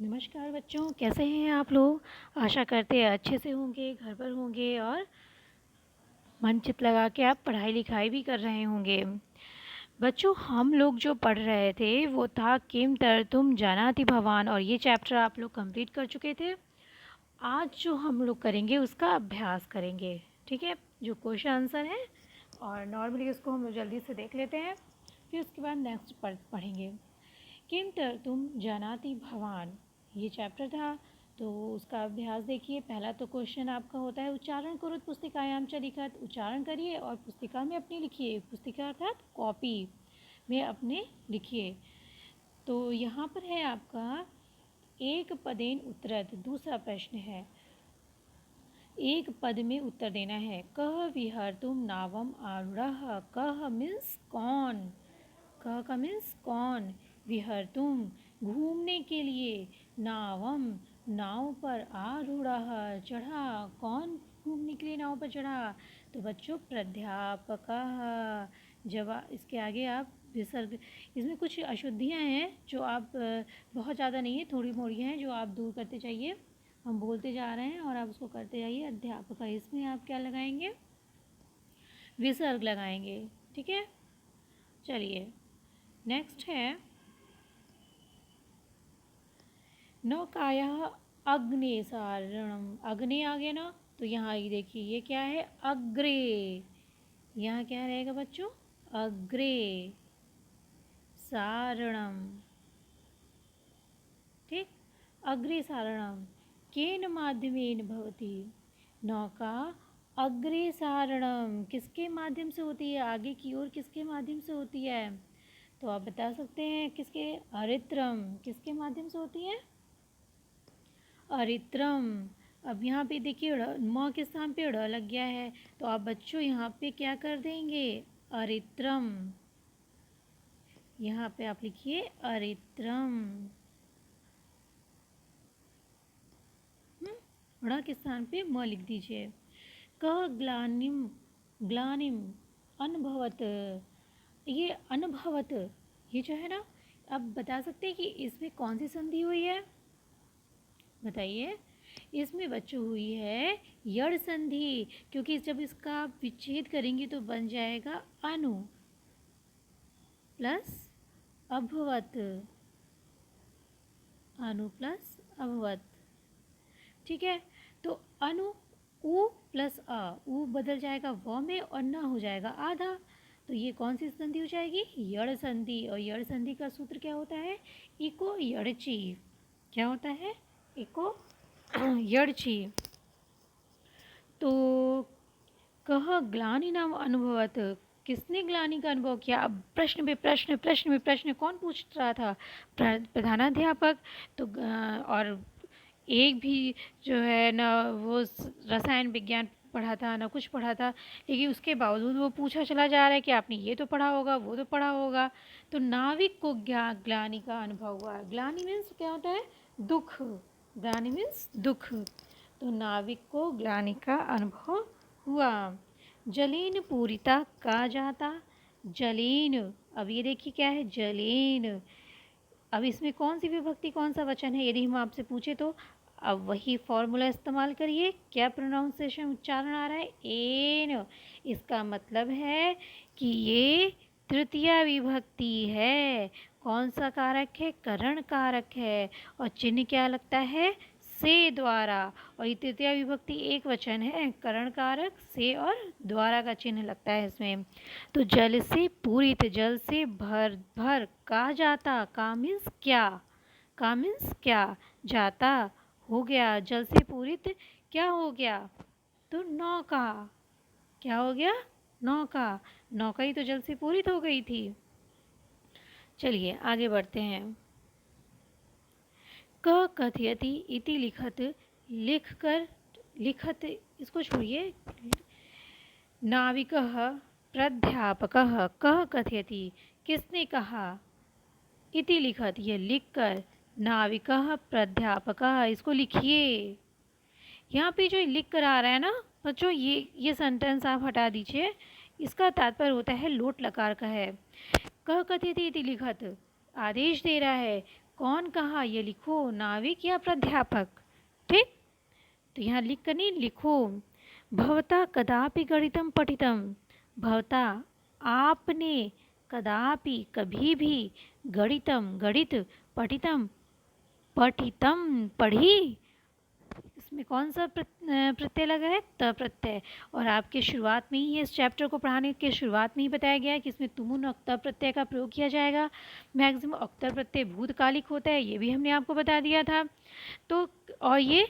नमस्कार बच्चों, कैसे हैं आप लोग। आशा करते हैं अच्छे से होंगे, घर पर होंगे और मन चित लगा के आप पढ़ाई लिखाई भी कर रहे होंगे। बच्चों, हम लोग जो पढ़ रहे थे वो था किम तरतुम जानाति भवान, और ये चैप्टर आप लोग कंप्लीट कर चुके थे। आज जो हम लोग करेंगे उसका अभ्यास करेंगे, ठीक है। जो क्वेश्चन आंसर है और नॉर्मली उसको हम लोग जल्दी से देख लेते हैं, फिर उसके बाद नेक्स्ट पढ़ेंगे। किम तरतुम जानाति भवान, ये चैप्टर था, तो उसका अभ्यास देखिए। पहला तो क्वेश्चन आपका होता है उच्चारण करो पुस्तिकायाम च लिखत। उच्चारण करिए और पुस्तिका में अपनी लिखिए। पुस्तिका अर्थात कॉपी में अपने लिखिए। तो यहाँ पर है आपका एक पदेन उत्तरत, दूसरा प्रश्न है। एक पद में उत्तर देना है। कह विहर्तुम नावम आरूढ़ः। कह मीन्स कौन, कह का मीन्स कौन, विहर्तुम घूमने के लिए, नावम नाव पर, आरूढ़ः चढ़ा, कौन घूमने के लिए नाव पर चढ़ा। तो बच्चों प्राध्यापकः। जब इसके आगे आप विसर्ग, इसमें कुछ अशुद्धियाँ हैं जो आप बहुत ज़्यादा नहीं है, थोड़ी मोड़ी हैं जो आप दूर करते जाइए। हम बोलते जा रहे हैं और आप उसको करते जाइए। अध्यापक, इसमें आप क्या लगाएंगे, विसर्ग लगाएंगे, ठीक है। चलिए नेक्स्ट है नौकायाः अग्ने सारणम। अग्ने आ गया ना, तो यहाँ ये देखिए ये क्या है, अग्रे। यहाँ क्या रहेगा बच्चों, अग्रे सारणम, ठीक। अग्रे सारणम केन माध्यमेन भवति। नौका अग्रे सारणम किसके माध्यम से होती है, आगे की ओर किसके माध्यम से होती है। तो आप बता सकते हैं किसके, अरित्रम, किसके माध्यम से होती है, अरित्रम। अब यहाँ पे देखिए म के स्थान पे ड़ लग गया है, तो आप बच्चों यहाँ पे क्या कर देंगे, अरित्रम। यहाँ पे आप लिखिए अरित्रम। ड़ के स्थान पे म लिख दीजिए। क ग्लानिम, ग्लानिम अनुभवत, ये अनुभवत, ये जो है ना, अब बता सकते हैं कि इसमें कौन सी संधि हुई है, बताइए। इसमें बच्चों हुई है यड़ संधि, क्योंकि जब इसका आप विच्छेद करेंगे तो बन जाएगा अनु प्लस अभवत, अनु प्लस अभवत, ठीक है। तो अनु उ प्लस अ, उ बदल जाएगा व में और न हो जाएगा आधा। तो ये कौन सी संधि हो जाएगी, यड़ संधि। और यड़ संधि का सूत्र क्या होता है, इको यड़ची। क्या होता है, इको यड़ची। तो कह ग्लानि नाम अनुभवत, किसने ग्लानि का अनुभव किया। अब प्रश्न पे प्रश्न, प्रश्न पे प्रश्न, कौन पूछ रहा था, प्रधानाध्यापक। तो और एक भी जो है ना वो रसायन विज्ञान पढ़ा था ना कुछ पढ़ा था, लेकिन उसके बावजूद वो पूछा चला जा रहा है कि आपने ये तो पढ़ा होगा, वो तो पढ़ा होगा। तो नाविक को ग्लानि का अनुभव हुआ। ग्लानि मीन्स क्या होता है, दुख। ग्लानि मीन्स दुख। तो नाविक को ग्लानि का अनुभव हुआ। जलेन पूरिता का जाता, जलेन, अब ये देखिए क्या है, जलेन। अब इसमें कौन सी विभक्ति, कौन सा वचन है, यदि हम आपसे पूछे तो अब वही फॉर्मूला इस्तेमाल करिए। क्या प्रोनाउंसिएशन उच्चारण आ रहा है, एन। इसका मतलब है कि ये तृतीया विभक्ति है। कौन सा कारक है, करण कारक है। और चिन्ह क्या लगता है, से द्वारा। और ये तृतीया विभक्ति एक वचन है, करण कारक से और द्वारा का चिन्ह लगता है इसमें। तो जल से पूरित, जल से भर भर, का जाता, का मीन्स क्या, का मीन्स क्या, जाता हो गया, जल से पूरित क्या हो गया, तो नौका। क्या हो गया, नौका। नौका ही तो जल से पूरित हो गई थी। चलिए आगे बढ़ते हैं। क कथयति इति लिखत, लिख कर, लिखत इसको छोड़िए, नाविकः प्राध्यापकः कह कथयति, किसने कहा, इति लिखत ये लिख कर, नाविकः प्राध्यापकः इसको लिखिए। यहाँ पे जो लिख कर आ रहा है ना बच्चों, ये सेंटेंस आप हटा दीजिए। इसका तात्पर्य होता है लोट लकार का है। कह कथयति इति लिखत, आदेश दे रहा है, कौन कहा, ये लिखो, नाविक या प्राध्यापक। ठीक, तो यहाँ लिख कर नहीं, लिखो। भवता कदापि गणितम पठितम, भवता आपने, कदापि कभी भी, गणितम गणित, पठितम पठितम पढ़ी, इसमें कौन सा प्रत्यय लगा है, त प्रत्यय। और आपके शुरुआत में ही, इस चैप्टर को पढ़ाने के शुरुआत में ही बताया गया है कि इसमें तुमुन और त प्रत्यय का प्रयोग किया जाएगा। मैक्सिमम अक्तर प्रत्यय भूतकालिक होता है, ये भी हमने आपको बता दिया था। तो और ये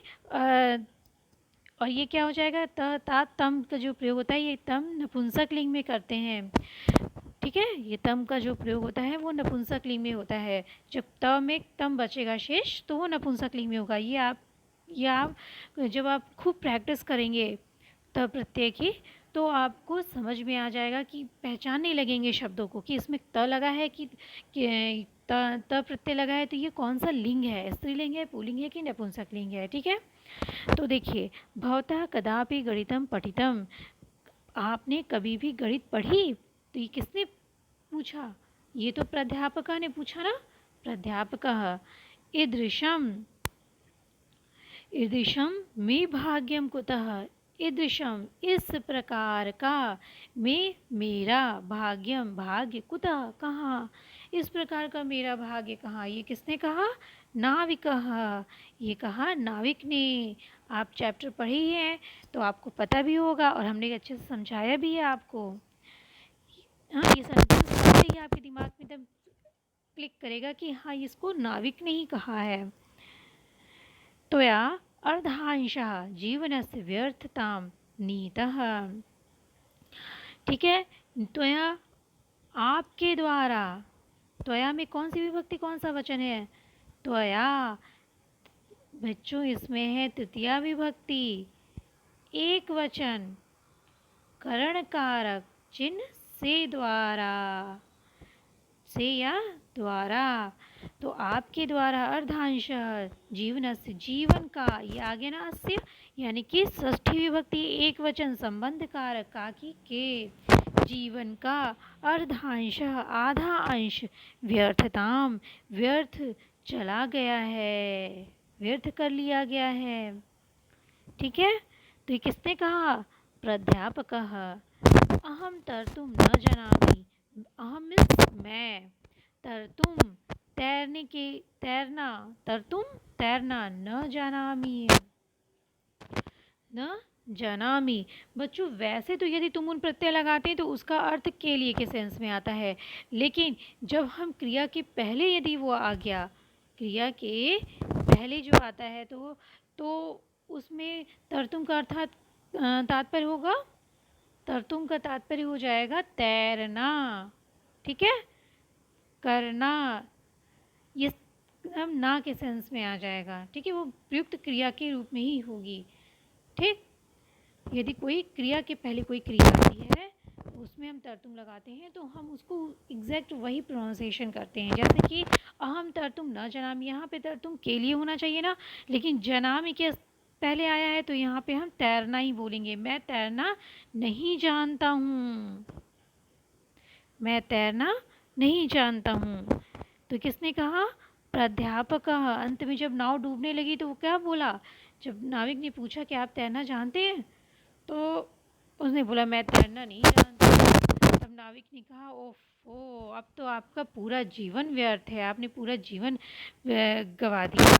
क्या हो जाएगा, त ता तम का जो प्रयोग होता है, ये तम नपुंसक लिंग में करते हैं। ठीक है, ये तम का जो प्रयोग होता है वो नपुंसक लिंग में होता है। जब त में तम बचेगा शेष तो वो नपुंसक लिंग में होगा। ये आप जब आप खूब प्रैक्टिस करेंगे त प्रत्यय की, तो आपको समझ में आ जाएगा कि पहचानने लगेंगे शब्दों को कि इसमें त लगा है कि त प्रत्यय लगा है, तो ये कौन सा लिंग है, स्त्रीलिंग है, पुल्लिंग है कि नपुंसक लिंग है। ठीक है, तो देखिए, भवतः कदापि गणितम पठितम, आपने कभी भी गणित पढ़ी, तो ये किसने पूछा, ये तो प्राध्यापका ने पूछा ना, प्राध्यापकः। ईदृशम, ईदृशम मे भाग्यम कुतः, ईदृशम इस प्रकार का, में मेरा, भाग्यम भाग्य, कुतः कहाँ, इस प्रकार का मेरा भाग्य कहाँ, ये किसने कहा, नाविकः, ये कहा नाविक ने। आप चैप्टर पढ़े ही हैं तो आपको पता भी होगा, और हमने अच्छे से समझाया भी है आपको। हाँ, ये सेंटेंस पढ़ते ही आपके दिमाग में एकदम क्लिक करेगा कि हाँ, इसको नाविक ने ही कहा है। त्वया अर्धांशः जीवनस्य व्यर्थतां नीतः। ठीक है, त्वया आपके द्वारा, त्वया में कौन सी विभक्ति, कौन सा वचन है, त्वया। बच्चों इसमें है तृतीया विभक्ति, एक वचन, करण कारक चिन्ह से, द्वारा, से या द्वारा। तो आपके द्वारा अर्धांश जीवनस्य, जीवन का, ये आ गया ना अस्य, यानी कि षष्ठी विभक्ति एक वचन संबंध कारक काकी के, जीवन का, अर्धांश आधा अंश, व्यर्थताम व्यर्थ चला गया है, व्यर्थ कर लिया गया है। ठीक है, तो ये किसने कहा, प्राध्यापकः। अहम तर्तुम न जानामि, अहम मीन्स मैं, तर्तुम तैरने के, तैरना, तर्तुम तैरना, न जानामि, न जानामि। बच्चों वैसे तो यदि तुम उन प्रत्यय लगाते हैं तो उसका अर्थ के लिए के सेंस में आता है, लेकिन जब हम क्रिया के पहले यदि वो आ गया, क्रिया के पहले जो आता है तो उसमें तर्तुम का अर्थात तात्पर्य होगा, तर्तुम का तात्पर्य हो जाएगा तैरना। ठीक है, करना, ये हम ना के सेंस में आ जाएगा। ठीक है, वो प्रयुक्त क्रिया के रूप में ही होगी। ठीक, यदि कोई क्रिया के पहले कोई क्रिया आती है उसमें हम तर्तुम लगाते हैं तो हम उसको एग्जैक्ट वही प्रोनाउंसिएशन करते हैं। जैसे कि अहम तर्तुम न जनामि, यहाँ पे तर्तुम के लिए होना चाहिए ना, लेकिन जनामि के पहले आया है तो यहाँ पे हम तैरना ही बोलेंगे। मैं तैरना नहीं जानता हूँ, मैं तैरना नहीं जानता हूँ। तो किसने कहा, प्राध्यापक। अंत में जब नाव डूबने लगी तो वो क्या बोला, जब नाविक ने पूछा कि आप तैरना जानते हैं, तो उसने बोला मैं तैरना नहीं जानता। तब नाविक ने कहा ओफो, अब तो आपका पूरा जीवन व्यर्थ है, आपने पूरा जीवन गवा दिया,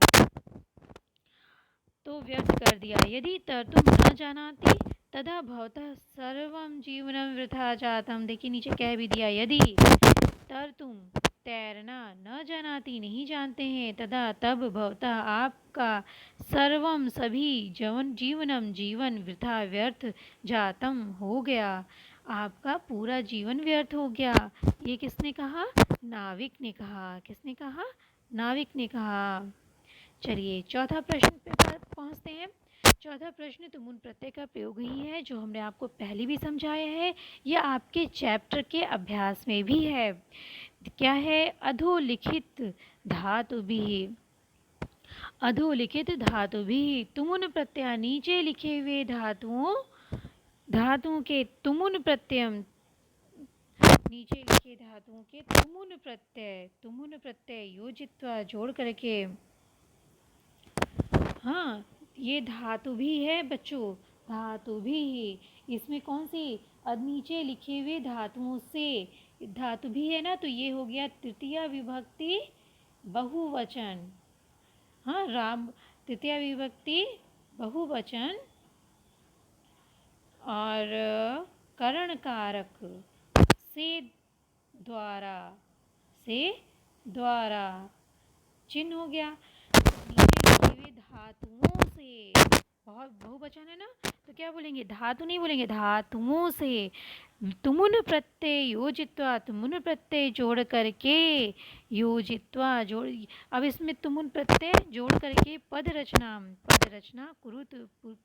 तो व्यर्थ कर दिया। यदि तर्तुम न जानाति तदा भवतः सर्वं जीवनं वृथा जातम। देखिए नीचे कह भी दिया, यदि तर्तुम तैरना न जानाति, नहीं जानते हैं, तदा तब भवतः आपका, सर्वम सभी, जीवनम जीवन, वृथा व्यर्थ, जातम हो गया, आपका पूरा जीवन व्यर्थ हो गया। ये किसने कहा, नाविक ने कहा। किसने कहा, नाविक ने कहा। चलिए चौथा प्रश्न पे पहुँचते हैं। चौथा प्रश्न तुमुन प्रत्यय का प्रयोग ही है, जो हमने आपको पहले भी समझाया है, यह आपके चैप्टर के अभ्यास में भी है। क्या है, अधोलिखित धातु भी, अधोलिखित धातु भी, तुमुन प्रत्यय, नीचे लिखे हुए धातुओं के तुमुन प्रत्यय नीचे लिखे धातुओं के तुमुन प्रत्यय योजित्वा जोड़ करके, हाँ ये धातु भी है बच्चों, धातु भी है। इसमें कौन सी, अब नीचे लिखे हुए धातुओं से धातु भी है ना, तो ये हो गया तृतीया विभक्ति बहुवचन। हाँ राम, तृतीया विभक्ति बहुवचन और करण कारक से द्वारा, से द्वारा चिन्ह हो गया। नीचे लिखे हुए धातुओं से, बहुत बहुवचन है ना, तो क्या बोलेंगे, धातु नहीं बोलेंगे, धातुओं से तुमुन प्रत्यय योजित्वा, तुमुन प्रत्यय जोड़ करके, योजित्वा जोड़, अब इसमें तुमुन प्रत्यय जोड़ करके पद रचना कुरुत,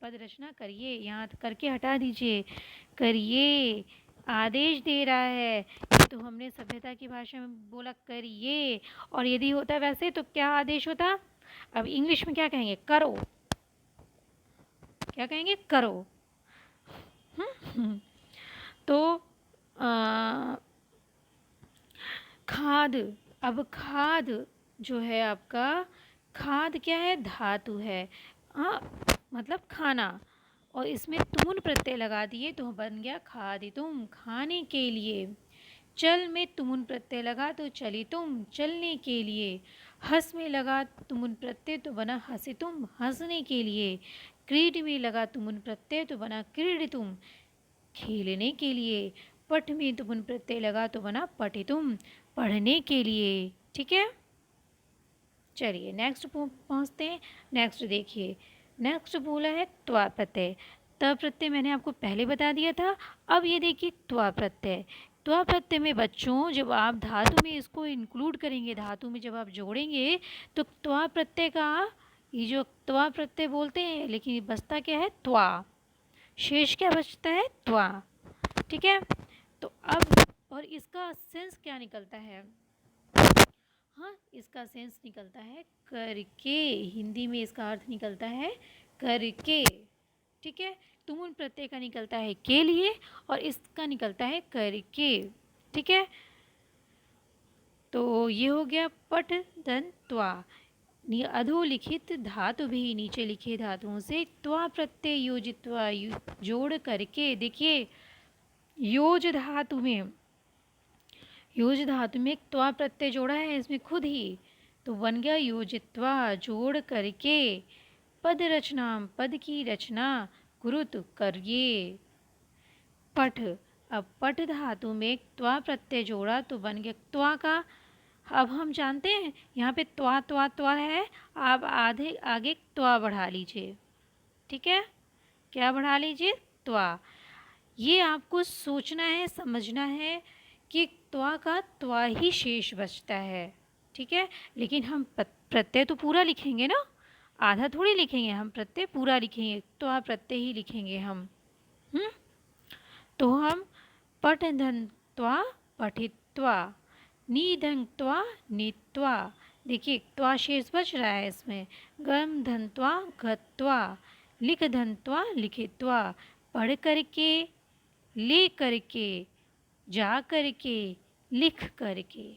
पद रचना करिए, यहाँ करके हटा दीजिए, करिए आदेश दे रहा है। तो हमने सभ्यता की भाषा में बोला करिए, और यदि होता वैसे तो क्या आदेश होता, अब इंग्लिश में क्या कहेंगे, करो, क्या कहेंगे, करो। तो खाद, अब खाद जो है आपका, खाद क्या है, धातु है, हाँ मतलब खाना, और इसमें तुमुन प्रत्यय लगा दिए तो बन गया खादितुम, खाने के लिए। चल में तुमुन प्रत्यय लगा तो चलितुम, चलने के लिए। हंस में लगा तुमुन प्रत्यय तो बना हंसितुम, हंसने के लिए। क्रीड में लगा तुमुन प्रत्यय तो बना क्रीडितुम, खेलने के लिए। पठ में तुमुन प्रत्यय लगा तो बना पठितुम, पढ़ने के लिए। ठीक है, चलिए नेक्स्ट पहुँचते हैं। नेक्स्ट देखिए, नेक्स्ट बोला है त्वा प्रत्यय। त प्रत्यय मैंने आपको पहले बता दिया था। अब ये देखिए त्वा प्रत्यय, त्वा प्रत्यय में बच्चों जब आप धातु में इसको इंक्लूड करेंगे, धातु में जब आप जोड़ेंगे तो त्वा प्रत्यय का, ये जो त्वा प्रत्यय बोलते हैं, लेकिन बचता क्या है, त्वा, शेष क्या बचता है, त्वा। ठीक है, तो अब और इसका सेंस क्या निकलता है, हाँ इसका सेंस निकलता है करके, हिंदी में इसका अर्थ निकलता है करके। ठीक है, तुमुन प्रत्यय का निकलता है के लिए और इसका निकलता है करके। ठीक है, तो ये हो गया पठ धन त्वा। अधोलिखित धातु भी, नीचे लिखे धातुओं से त्वा प्रत्यय योजित्वा, जोड़ करके, देखिए योज धातु में, योज धातु में त्वा प्रत्यय जोड़ा है इसमें खुद ही, तो बन गया योजित्वा, जोड़ करके। पद रचना, पद की रचना, कुरुत करिए। पठ, अब पठ धातु में त्वा प्रत्यय जोड़ा तो बन गया त्वा का। अब हम जानते हैं यहाँ पे त्वा त्वा त्वा है, आप आगे त्वा बढ़ा लीजिए। ठीक है, क्या बढ़ा लीजिए, त्वा। ये आपको सोचना है, समझना है कि त्वा का त्वा ही शेष बचता है। ठीक है, लेकिन हम प्रत्यय तो पूरा लिखेंगे ना, आधा थोड़ी लिखेंगे, हम प्रत्यय पूरा लिखेंगे, त्वा प्रत्यय ही लिखेंगे हम। तो हम पठ धन त्वा पठित्वा, नी धन त्वा नीत्वा, देखिए त्वा शेष बच रहा है इसमें। गम धन त्वा गत्वा, लिख धन त्वा लिखित्वा, पढ़ करके, ले करके, जा करके, लिख करके।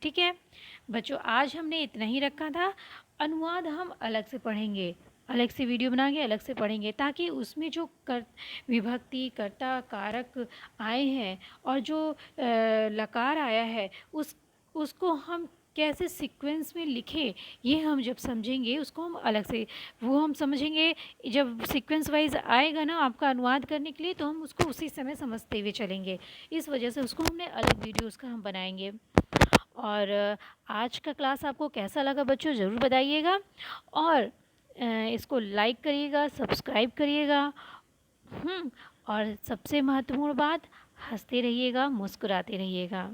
ठीक है बच्चों, आज हमने इतना ही रखा था। अनुवाद हम अलग से पढ़ेंगे, अलग से वीडियो बना के अलग से पढ़ेंगे, ताकि उसमें जो विभक्ति, कर्ता, कारक आए हैं और जो लकार आया है उसको हम कैसे सीक्वेंस में लिखें, ये हम जब समझेंगे उसको हम अलग से, वो हम समझेंगे जब सीक्वेंस वाइज आएगा ना आपका अनुवाद करने के लिए, तो हम उसको उसी समय समझते हुए चलेंगे। इस वजह से उसको हमने अलग वीडियोस का हम बनाएंगे। और आज का क्लास आपको कैसा लगा बच्चों, ज़रूर बताइएगा, और इसको लाइक करिएगा, सब्सक्राइब करिएगा। और सबसे महत्वपूर्ण बात, हंसते रहिएगा, मुस्कुराते रहिएगा।